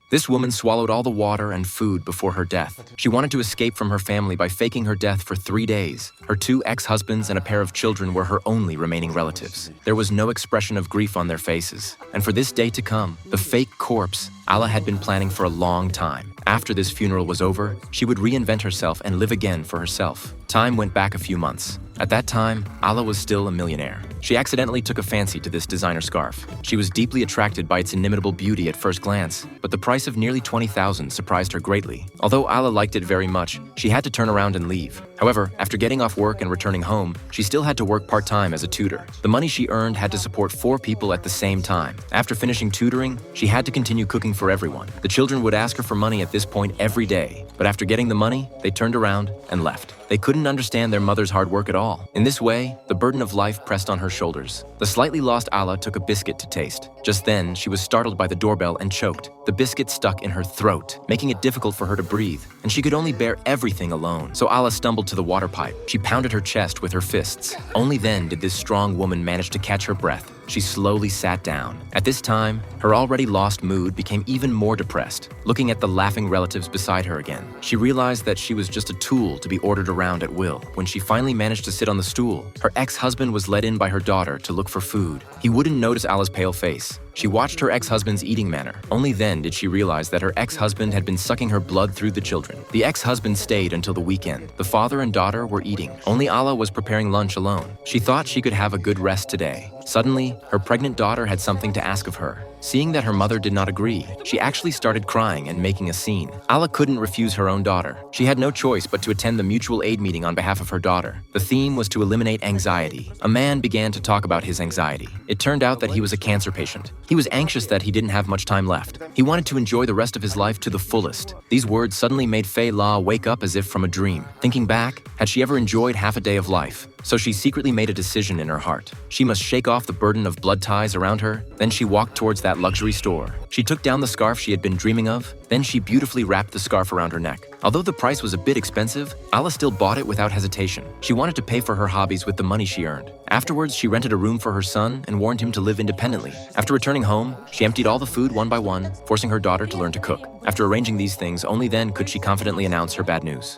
This woman swallowed all the water and food before her death. She wanted to escape from her family by faking her death for 3 days. Her 2 ex-husbands and a pair of children were her only remaining relatives. There was no expression of grief on their faces. And for this day to come, the fake corpse Ala had been planning for a long time. After this funeral was over, she would reinvent herself and live again for herself. Time went back a few months. At that time, Ala was still a millionaire. She accidentally took a fancy to this designer scarf. She was deeply attracted by its inimitable beauty at first glance, but the price of nearly $20,000 surprised her greatly. Although Ala liked it very much, she had to turn around and leave. However, after getting off work and returning home, she still had to work part-time as a tutor. The money she earned had to support 4 people at the same time. After finishing tutoring, she had to continue cooking for everyone. The children would ask her for money at this point every day, but after getting the money, they turned around and left. They couldn't understand their mother's hard work at all. In this way, the burden of life pressed on her shoulders. The slightly lost Ala took a biscuit to taste. Just then, she was startled by the doorbell and choked. The biscuit stuck in her throat, making it difficult for her to breathe, and she could only bear everything alone. So Ala stumbled to the water pipe. She pounded her chest with her fists. Only then did this strong woman manage to catch her breath. She slowly sat down. At this time, her already lost mood became even more depressed. Looking at the laughing relatives beside her again, she realized that she was just a tool to be ordered around at will. When she finally managed to sit on the stool, her ex-husband was led in by her daughter to look for food. He wouldn't notice Ala's pale face. She watched her ex-husband's eating manner. Only then did she realize that her ex-husband had been sucking her blood through the children. The ex-husband stayed until the weekend. The father and daughter were eating. Only Ala was preparing lunch alone. She thought she could have a good rest today. Suddenly, her pregnant daughter had something to ask of her. Seeing that her mother did not agree, she actually started crying and making a scene. Ala couldn't refuse her own daughter. She had no choice but to attend the mutual aid meeting on behalf of her daughter. The theme was to eliminate anxiety. A man began to talk about his anxiety. It turned out that he was a cancer patient. He was anxious that he didn't have much time left. He wanted to enjoy the rest of his life to the fullest. These words suddenly made Fei La wake up as if from a dream. Thinking back, had she ever enjoyed half a day of life? So she secretly made a decision in her heart. She must shake off the burden of blood ties around her. Then she walked towards that luxury store. She took down the scarf she had been dreaming of. Then she beautifully wrapped the scarf around her neck. Although the price was a bit expensive, Ala still bought it without hesitation. She wanted to pay for her hobbies with the money she earned. Afterwards, she rented a room for her son and warned him to live independently. After returning home, she emptied all the food one by one, forcing her daughter to learn to cook. After arranging these things, only then could she confidently announce her bad news.